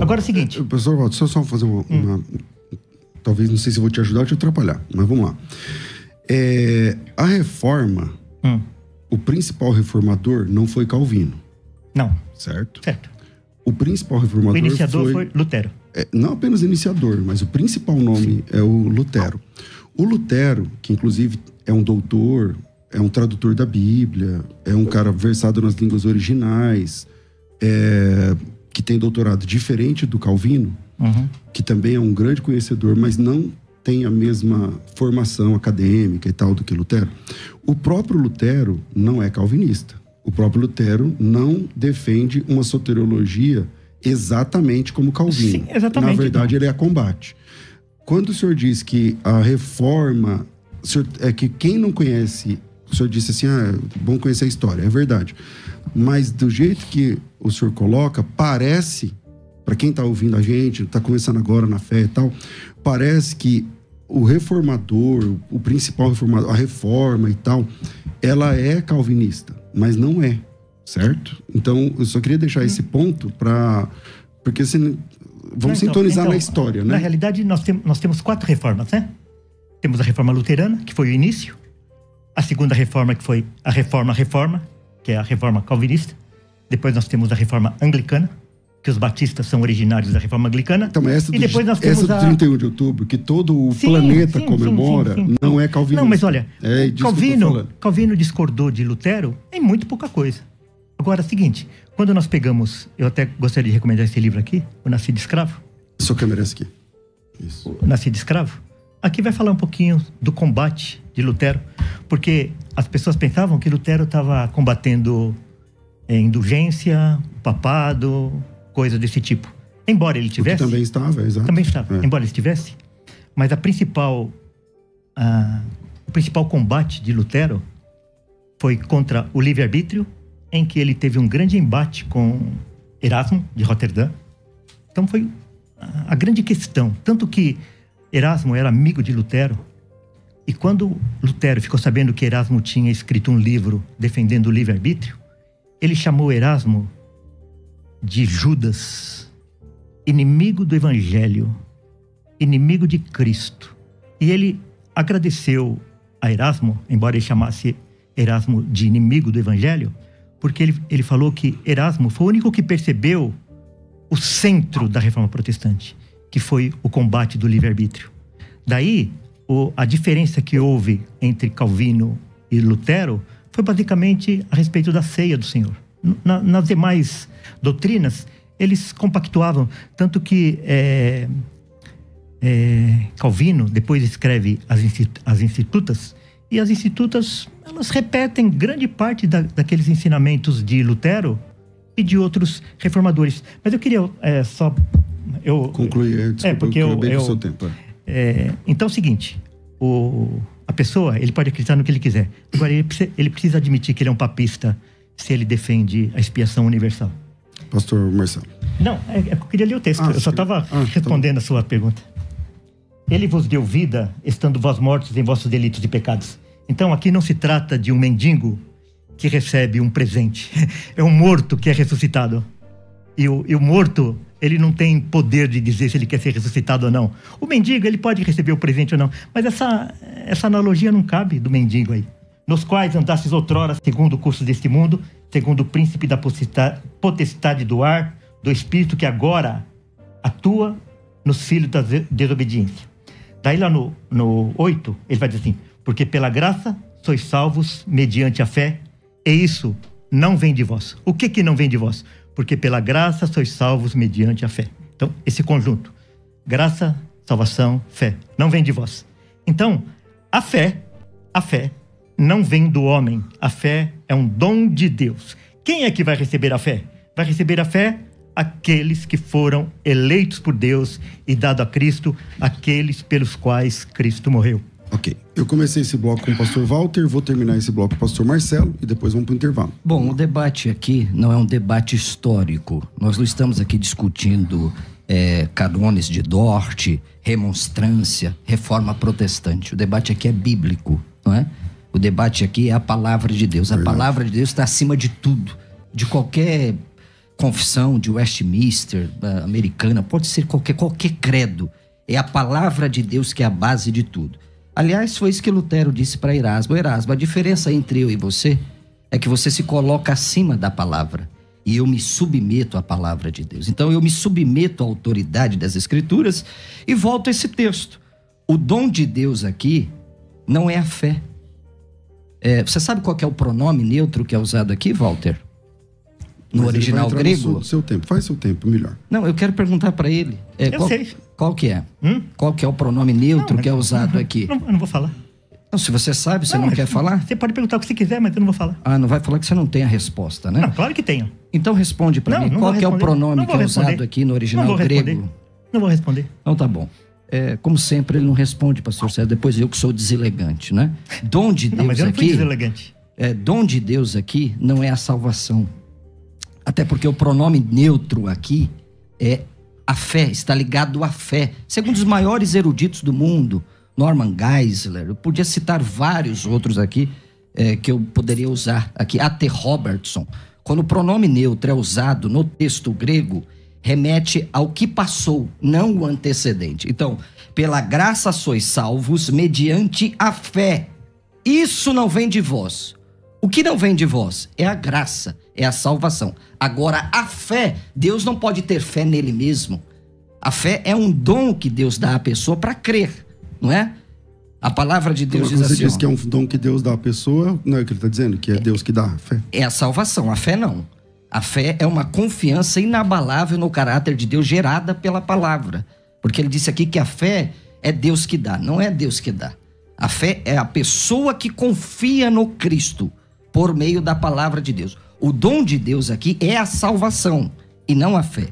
Agora é o seguinte... Professor Walter, só fazer uma... Talvez, não sei se eu vou te ajudar ou te atrapalhar, mas vamos lá. A reforma, o principal reformador não foi Calvino. Não. Certo? Certo. O principal reformador o iniciador foi Lutero. Não apenas iniciador, mas o principal nome é o Lutero. O Lutero, que inclusive é um doutor, é um tradutor da Bíblia, é um cara versado nas línguas originais, que tem doutorado diferente do Calvino, que também é um grande conhecedor, mas não tem a mesma formação acadêmica e tal do que Lutero. O próprio Lutero não é calvinista. O próprio Lutero não defende uma soteriologia exatamente como Calvino. Sim, exatamente. Na verdade, ele a combate. Quando o senhor diz que a reforma... que quem não conhece... O senhor disse assim, bom conhecer a história. É verdade. Mas do jeito que o senhor coloca, parece... Para quem está ouvindo a gente, está começando agora na fé e tal, parece que o reformador, o principal reformador, a reforma e tal, ela é calvinista, mas não é, certo? Então, eu só queria deixar esse ponto porque vamos sintonizar na história, né? Na realidade, nós temos 4 reformas, né? Temos a reforma luterana, que foi o início. A segunda reforma, que foi a reforma, que é a reforma calvinista. Depois nós temos a reforma anglicana, que os batistas são originários da reforma anglicana. Então, essa e depois nós temos do 31 de outubro, que todo o planeta comemora, não é calvinista. Não, mas olha, Calvino discordou de Lutero em muito pouca coisa. Agora, é o seguinte, quando nós pegamos, eu até gostaria de recomendar esse livro aqui, O Nascido Escravo. Só que merece aqui. Isso. O Nascido Escravo. Aqui vai falar um pouquinho do combate de Lutero, porque as pessoas pensavam que Lutero estava combatendo indulgência, papado, coisa desse tipo. Embora ele tivesse... Também estava, exato. Também estava, embora ele estivesse. Mas o principal combate de Lutero foi contra o livre-arbítrio, em que ele teve um grande embate com Erasmo, de Roterdã. Então foi a grande questão. Tanto que Erasmo era amigo de Lutero. E quando Lutero ficou sabendo que Erasmo tinha escrito um livro defendendo o livre-arbítrio, ele chamou Erasmo de Judas, inimigo do Evangelho, inimigo de Cristo. E ele agradeceu a Erasmo, embora ele chamasse Erasmo de inimigo do Evangelho, porque ele falou que Erasmo foi o único que percebeu o centro da reforma protestante, que foi o combate do livre-arbítrio. Daí, a diferença que houve entre Calvino e Lutero foi basicamente a respeito da ceia do Senhor. Nas demais doutrinas, eles compactuavam, tanto que Calvino depois escreve as Institutas, e as Institutas, elas repetem grande parte daqueles ensinamentos de Lutero e de outros reformadores. Mas eu queria concluir, desculpa, porque eu acabei com o seu tempo. Então é o seguinte, a pessoa, ele pode acreditar no que ele quiser. Agora, ele precisa admitir que ele é um papista se ele defende a expiação universal. Pastor Marcelo. Não, eu queria ler o texto. Eu só estava respondendo a sua pergunta. Ele vos deu vida, estando vós mortos em vossos delitos e pecados. Então, aqui não se trata de um mendigo que recebe um presente. É um morto que é ressuscitado. E o morto, ele não tem poder de dizer se ele quer ser ressuscitado ou não. O mendigo, ele pode receber o presente ou não. Mas essa analogia não cabe do mendigo aí. Nos quais andastes outrora segundo o curso deste mundo, segundo o príncipe da potestade do ar, do espírito que agora atua nos filhos da desobediência. Daí lá no 8, ele vai dizer assim, porque pela graça sois salvos mediante a fé, e isso não vem de vós. O que não vem de vós? Porque pela graça sois salvos mediante a fé. Então, esse conjunto, graça, salvação, fé, não vem de vós. Então, a fé não vem do homem. A fé é um dom de Deus. Quem é que vai receber a fé? Vai receber a fé aqueles que foram eleitos por Deus e dado a Cristo, aqueles pelos quais Cristo morreu. Ok. Eu comecei esse bloco com o pastor Walter, vou terminar esse bloco com o pastor Marcelo e depois vamos para o intervalo. Bom, o debate aqui não é um debate histórico. Nós não estamos aqui discutindo cânones de Dort, remonstrância, reforma protestante. O debate aqui é bíblico, não é? O debate aqui é a palavra de Deus. A palavra de Deus está acima de tudo, de qualquer confissão de Westminster, americana, pode ser qualquer credo. É a palavra de Deus que é a base de tudo. Aliás, foi isso que Lutero disse para Erasmo. Erasmo, a diferença entre eu e você é que você se coloca acima da palavra. E eu me submeto à palavra de Deus. Então eu me submeto à autoridade das Escrituras e volto a esse texto. O dom de Deus aqui não é a fé. Você sabe qual que é o pronome neutro que é usado aqui, Walter? No original grego? No seu tempo. Faz seu tempo, melhor. Não, eu quero perguntar para ele. Eu sei. Qual que é? Qual que é o pronome neutro que é usado aqui? Eu não vou falar. Não, se você sabe, você não quer falar? Você pode perguntar o que você quiser, mas eu não vou falar. Ah, não vai falar que você não tem a resposta, né? Não, claro que tenho. Então responde para mim. Qual que é o pronome que é usado aqui no original grego? Não vou responder. Então tá bom. Como sempre, ele não responde, pastor César. Depois eu que sou deselegante, né? Dom de Deus mas eu não fui aqui... deselegante. Dom de Deus aqui não é a salvação. Até porque o pronome neutro aqui é a fé, está ligado à fé. Segundo os maiores eruditos do mundo, Norman Geisler, eu podia citar vários outros aqui que eu poderia usar aqui. A.T. Robertson. Quando o pronome neutro é usado no texto grego, remete ao que passou, não o antecedente. Então, pela graça sois salvos mediante a fé. Isso não vem de vós. O que não vem de vós é a graça, é a salvação. Agora, a fé, Deus não pode ter fé nele mesmo. A fé é um dom que Deus dá à pessoa para crer, não é? A palavra de Deus diz assim... Você diz que é um dom que Deus dá à pessoa, não é o que ele está dizendo? Que é Deus que dá a fé? É a salvação, a fé não. A fé é uma confiança inabalável no caráter de Deus gerada pela palavra. Porque ele disse aqui que a fé é Deus que dá, não é Deus que dá. A fé é a pessoa que confia no Cristo por meio da palavra de Deus. O dom de Deus aqui é a salvação e não a fé.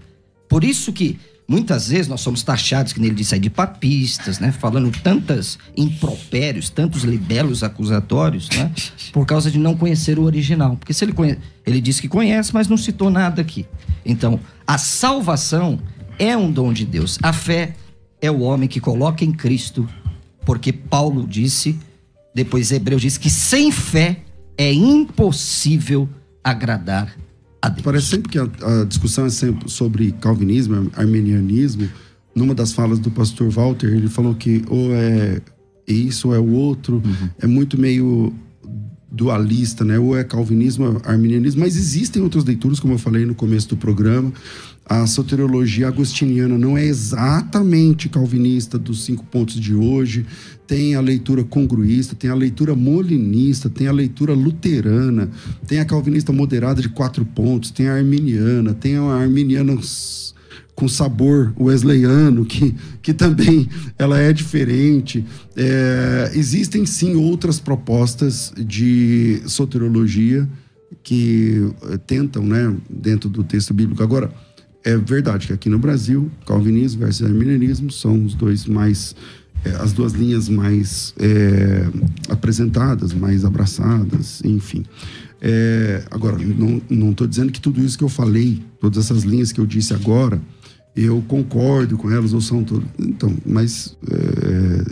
Por isso que muitas vezes nós somos taxados, que ele disse aí, de papistas, né? Falando tantos impropérios, tantos libelos acusatórios, né? Por causa de não conhecer o original. Porque se ele disse que conhece, mas não citou nada aqui. Então, a salvação é um dom de Deus. A fé é o homem que coloca em Cristo, porque Paulo disse, depois Hebreus disse que sem fé é impossível agradar a Deus. Parece sempre que a discussão é sempre sobre calvinismo, arminianismo. Numa das falas do pastor Walter, ele falou que ou é isso ou é o outro. É muito meio dualista, né? Ou é calvinismo ou é arminianismo. Mas existem outras leituras, como eu falei no começo do programa. A soteriologia agostiniana não é exatamente calvinista dos 5 pontos de hoje. Tem a leitura congruísta, tem a leitura molinista, tem a leitura luterana, tem a calvinista moderada de 4 pontos, tem a arminiana, tem a arminiana com sabor wesleyano, que também ela é diferente. Existem sim outras propostas de soteriologia que tentam, né, dentro do texto bíblico. Agora, é verdade que aqui no Brasil, calvinismo versus arminianismo são os dois mais... as duas linhas mais apresentadas, mais abraçadas, enfim. Agora, não estou dizendo que tudo isso que eu falei, todas essas linhas que eu disse agora, eu concordo com elas, ou são todas... Então, mas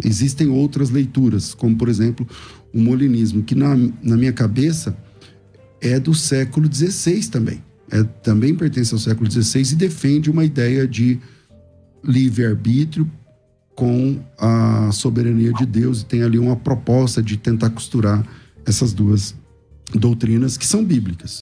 existem outras leituras, como, por exemplo, o molinismo, que na minha cabeça é do século XVI também. Também pertence ao século XVI e defende uma ideia de livre-arbítrio com a soberania de Deus, e tem ali uma proposta de tentar costurar essas duas doutrinas que são bíblicas.